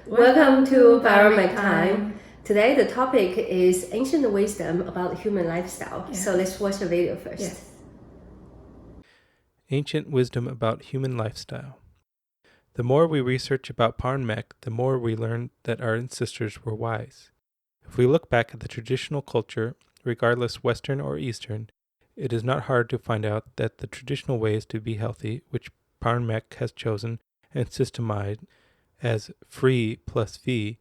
Welcome to Bioremic Time. Today the topic is ancient wisdom about human lifestyle. So let's watch the video first. Ancient wisdom about human lifestyle. The more we research about Parn Mek, the more we learn that our ancestors were wise. If we look back at the traditional culture, regardless Western or Eastern, it is not hard to find out that the traditional ways to be healthy, which Parn Mek has chosen and systemized as free plus V,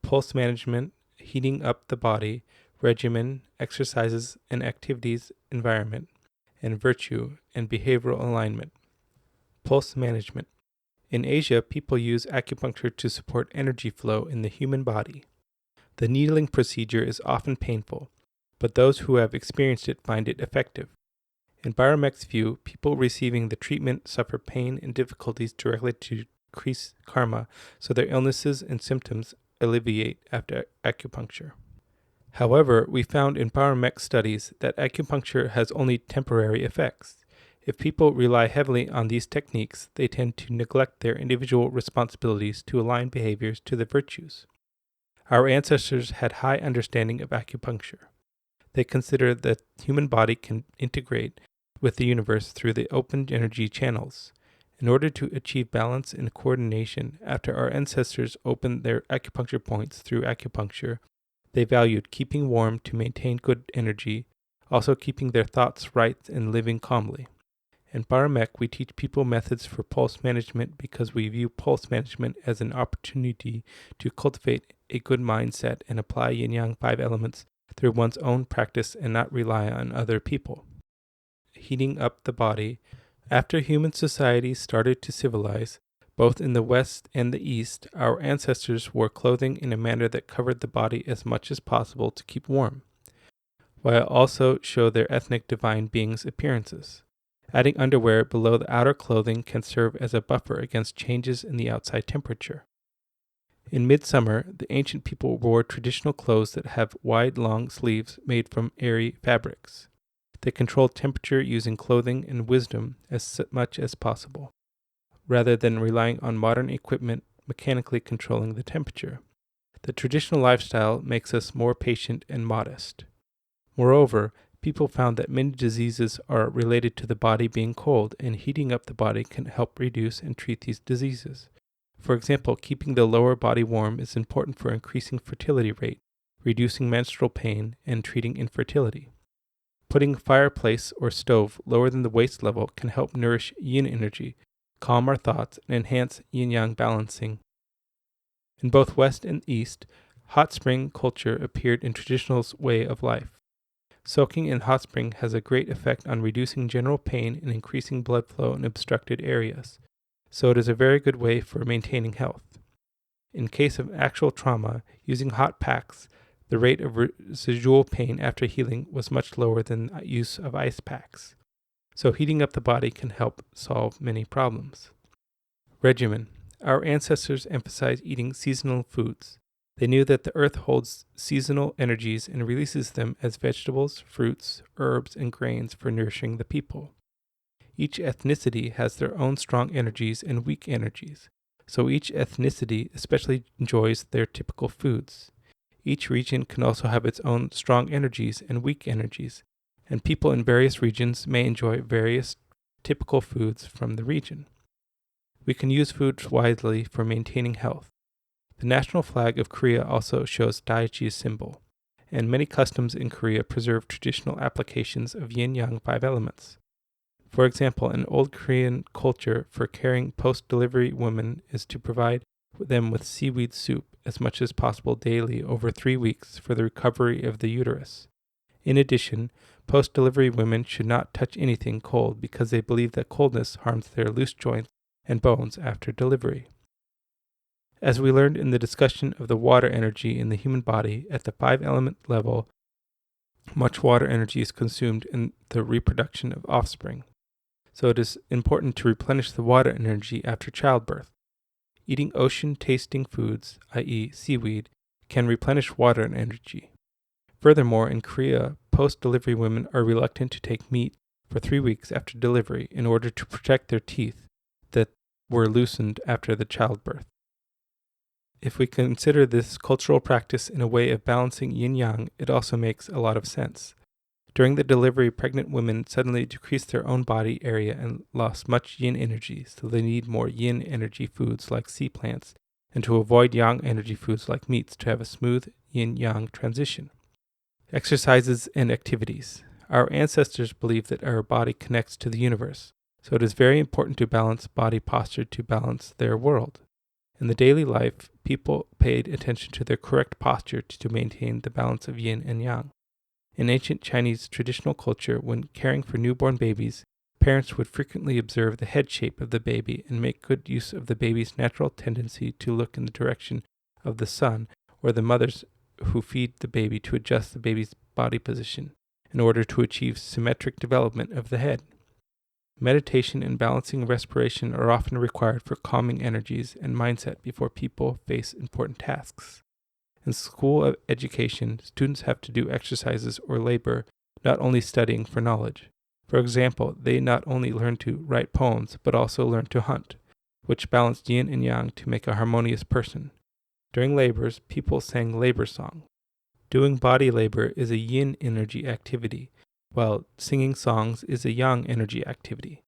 pulse management, heating up the body, regimen, exercises and activities, environment, and virtue and behavioral alignment. Pulse management. In Asia, people use acupuncture to support energy flow in the human body. The needling procedure is often painful, but those who have experienced it find it effective. In Bioremic's view, people receiving the treatment suffer pain and difficulties directly to increase karma, so their illnesses and symptoms alleviate after acupuncture. However, we found in Bioremic studies that acupuncture has only temporary effects. If people rely heavily on these techniques, they tend to neglect their individual responsibilities to align behaviors to the virtues. Our ancestors had high understanding of acupuncture. They considered that the human body can integrate with the universe through the open energy channels. In order to achieve balance and coordination, after our ancestors opened their acupuncture points through acupuncture, they valued keeping warm to maintain good energy, also keeping their thoughts right and living calmly. In Bioremic, we teach people methods for pulse management because we view pulse management as an opportunity to cultivate a good mindset and apply yin-yang 5 elements through one's own practice and not rely on other people. Heating up the body. After human society started to civilize, both in the West and the East, our ancestors wore clothing in a manner that covered the body as much as possible to keep warm, while also show their ethnic divine beings' appearances. Adding underwear below the outer clothing can serve as a buffer against changes in the outside temperature. In midsummer, the ancient people wore traditional clothes that have wide, long sleeves made from airy fabrics. They controlled temperature using clothing and wisdom as much as possible, rather than relying on modern equipment mechanically controlling the temperature. The traditional lifestyle makes us more patient and modest. Moreover, people found that many diseases are related to the body being cold, and heating up the body can help reduce and treat these diseases. For example, keeping the lower body warm is important for increasing fertility rate, reducing menstrual pain, and treating infertility. Putting a fireplace or stove lower than the waist level can help nourish yin energy, calm our thoughts, and enhance yin-yang balancing. In both West and East, hot spring culture appeared in traditional way of life. Soaking in hot spring has a great effect on reducing general pain and increasing blood flow in obstructed areas, so it is a very good way for maintaining health. In case of actual trauma, using hot packs, the rate of residual pain after healing was much lower than use of ice packs. So heating up the body can help solve many problems. Regimen. Our ancestors emphasized eating seasonal foods. They knew that the earth holds seasonal energies and releases them as vegetables, fruits, herbs, and grains for nourishing the people. Each ethnicity has their own strong energies and weak energies, so each ethnicity especially enjoys their typical foods. Each region can also have its own strong energies and weak energies, and people in various regions may enjoy various typical foods from the region. We can use foods wisely for maintaining health. The national flag of Korea also shows Daiji's symbol, and many customs in Korea preserve traditional applications of yin-yang 5 elements. For example, in old Korean culture, for caring post-delivery women is to provide them with seaweed soup as much as possible daily over 3 weeks for the recovery of the uterus. In addition, post-delivery women should not touch anything cold because they believe that coldness harms their loose joints and bones after delivery. As we learned in the discussion of the water energy in the human body, at the 5-element level, much water energy is consumed in the reproduction of offspring. So it is important to replenish the water energy after childbirth. Eating ocean-tasting foods, i.e. seaweed, can replenish water energy. Furthermore, in Korea, post-delivery women are reluctant to take meat for 3 weeks after delivery in order to protect their teeth that were loosened after the childbirth. If we consider this cultural practice in a way of balancing yin-yang, it also makes a lot of sense. During the delivery, pregnant women suddenly decreased their own body area and lost much yin energy, so they need more yin energy foods like sea plants, and to avoid yang energy foods like meats to have a smooth yin-yang transition. Exercises and activities. Our ancestors believed that our body connects to the universe, so it is very important to balance body posture to balance their world. In the daily life, people paid attention to their correct posture to maintain the balance of yin and yang. In ancient Chinese traditional culture, when caring for newborn babies, parents would frequently observe the head shape of the baby and make good use of the baby's natural tendency to look in the direction of the sun, or the mothers who feed the baby to adjust the baby's body position in order to achieve symmetric development of the head. Meditation and balancing respiration are often required for calming energies and mindset before people face important tasks. In school education, students have to do exercises or labor, not only studying for knowledge. For example, they not only learn to write poems, but also learn to hunt, which balance yin and yang to make a harmonious person. During labors, people sang labor songs. Doing body labor is a yin energy activity, while singing songs is a yang energy activity.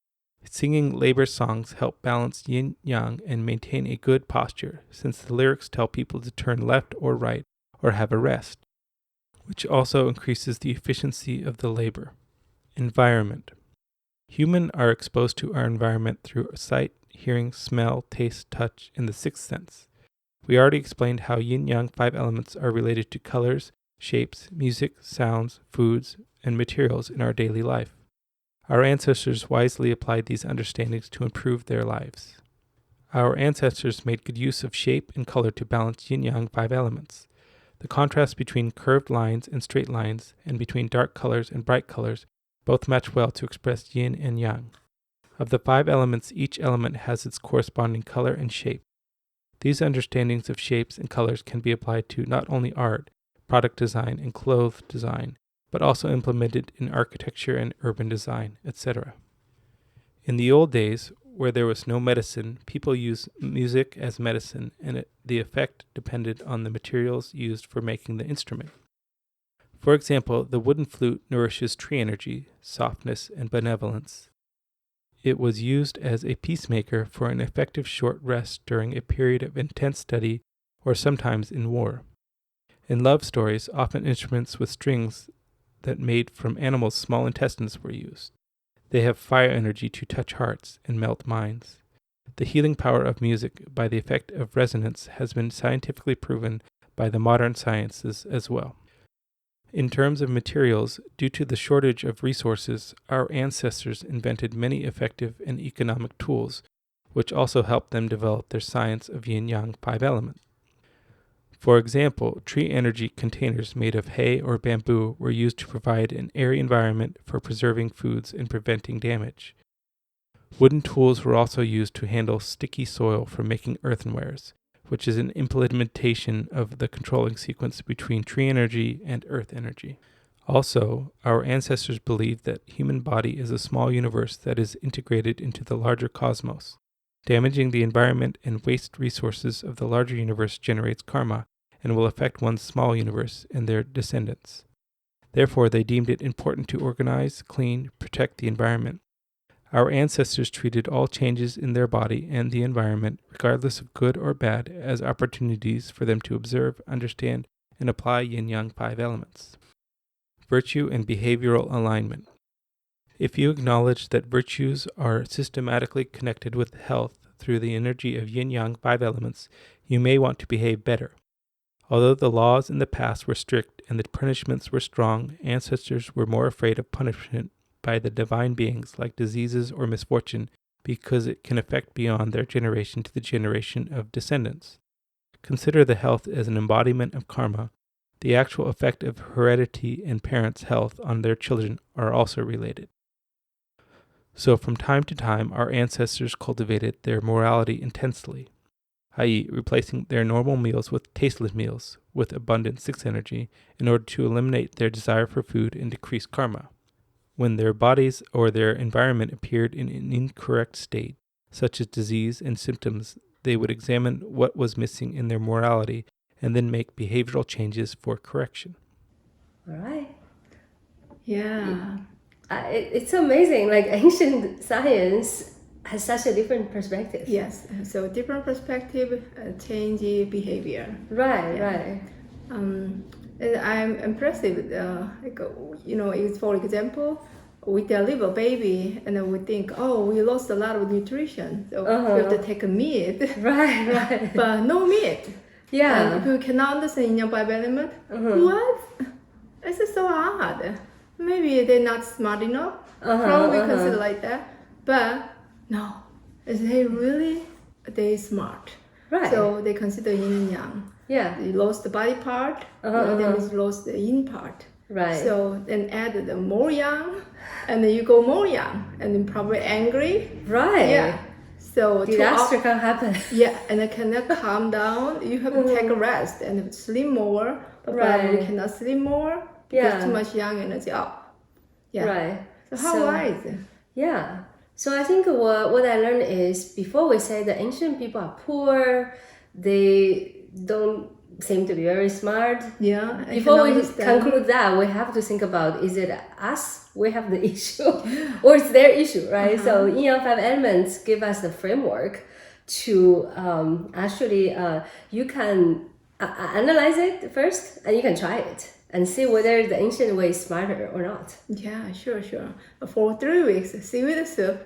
Singing labor songs help balance yin-yang and maintain a good posture, since the lyrics tell people to turn left or right or have a rest, which also increases the efficiency of the labor. Environment. Humans are exposed to our environment through sight, hearing, smell, taste, touch, and the sixth sense. We already explained how yin-yang 5 elements are related to colors, shapes, music, sounds, foods, and materials in our daily life. Our ancestors wisely applied these understandings to improve their lives. Our ancestors made good use of shape and color to balance yin-yang 5 elements. The contrast between curved lines and straight lines, and between dark colors and bright colors, both match well to express yin and yang. Of the 5 elements, each element has its corresponding color and shape. These understandings of shapes and colors can be applied to not only art, product design, and clothes design, but also implemented in architecture and urban design, etc. In the old days, where there was no medicine, people used music as medicine, and the effect depended on the materials used for making the instrument. For example, the wooden flute nourishes tree energy, softness, and benevolence. It was used as a peacemaker for an effective short rest during a period of intense study or sometimes in war. In love stories, often instruments with strings that made from animals' small intestines were used. They have fire energy to touch hearts and melt minds. The healing power of music by the effect of resonance has been scientifically proven by the modern sciences as well. In terms of materials, due to the shortage of resources, our ancestors invented many effective and economic tools, which also helped them develop their science of yin-yang 5 elements. For example, tree energy containers made of hay or bamboo were used to provide an airy environment for preserving foods and preventing damage. Wooden tools were also used to handle sticky soil for making earthenwares, which is an implementation of the controlling sequence between tree energy and earth energy. Also, our ancestors believed that human body is a small universe that is integrated into the larger cosmos. Damaging the environment and waste resources of the larger universe generates karma and will affect one's small universe and their descendants. Therefore, they deemed it important to organize, clean, protect the environment. Our ancestors treated all changes in their body and the environment, regardless of good or bad, as opportunities for them to observe, understand, and apply yin-yang 5 elements. Virtue and behavioral alignment. If you acknowledge that virtues are systematically connected with health through the energy of yin-yang 5 elements, you may want to behave better. Although the laws in the past were strict and the punishments were strong, ancestors were more afraid of punishment by the divine beings like diseases or misfortune because it can affect beyond their generation to the generation of descendants. Consider the health as an embodiment of karma. The actual effect of heredity and parents' health on their children are also related. So from time to time, our ancestors cultivated their morality intensely, i.e., replacing their normal meals with tasteless meals with abundant sixth energy in order to eliminate their desire for food and decrease karma. When their bodies or their environment appeared in an incorrect state, such as disease and symptoms, they would examine what was missing in their morality and then make behavioral changes for correction. All right. Yeah. It's amazing. Like ancient science has such a different perspective. Yes. So different perspective, change behavior. Right, Yeah. right. And I'm impressed with, for example, we deliver baby and then we think, oh, we lost a lot of nutrition, so we have to take a meat, Right, right. but no meat. Yeah. And people cannot understand in your Bible element. What? It's so hard. Maybe they're not smart enough. Probably consider like that. But no, they smart. Right. So they consider yin and yang. Yeah. You lost the body part, that means you lost the yin part. Right. So then add the more yang, and then you go more yang, and then probably angry. Right. Yeah. So Disaster can happen. yeah, and then cannot calm down. You have to take a rest and sleep more. But Right. you cannot sleep more because Yeah. too much yang energy up. Yeah. Right. So how wise? Yeah. So I think what I learned is before we say the ancient people are poor, they don't seem to be very smart. Yeah. I Before can we understand. conclude that, we have to think about, is it us? We have the issue or it's their issue, right? So Yin Yang 5 elements give us the framework to actually, you can analyze it first and you can try it and see whether the ancient way is smarter or not. Yeah, sure. For 3 weeks, seaweed soup.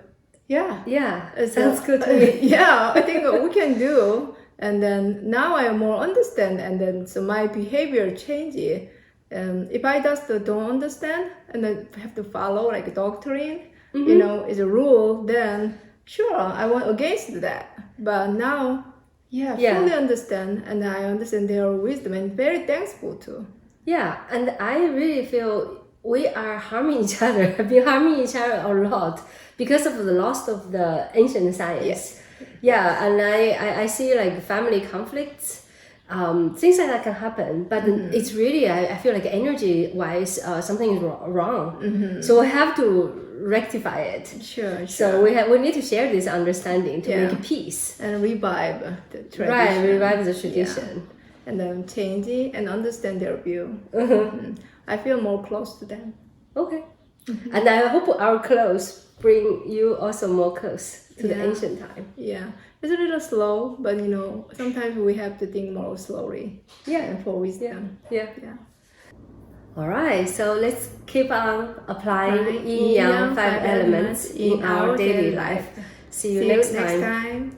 Yeah. Yeah, it So, sounds good to me. Yeah, I think we can do. And then now I more understand, and then so my behavior changes. If I just don't understand and then have to follow like doctrine, is a rule, then sure, I want against that. But now, fully understand, and I understand their wisdom and very thankful too. Yeah, and I really feel we are harming each other, have been harming each other a lot because of the loss of the ancient science. Yes. Yeah, and I see like family conflicts, things like that can happen, but it's really, I feel like energy wise, something is wrong. So we have to rectify it. Sure. So we need to share this understanding to Yeah. make peace. And revive the tradition. Right, revive the tradition. And then change it and understand their view. I feel more close to them. Okay. And I hope our clothes bring you also more close to the Yeah. ancient time. Yeah, it's a little slow, but sometimes we have to think more slowly. Yeah. And for wisdom. Yeah. Yeah. All right, so let's keep on applying Right. Yin Yang 5 elements in our daily life. See you next time.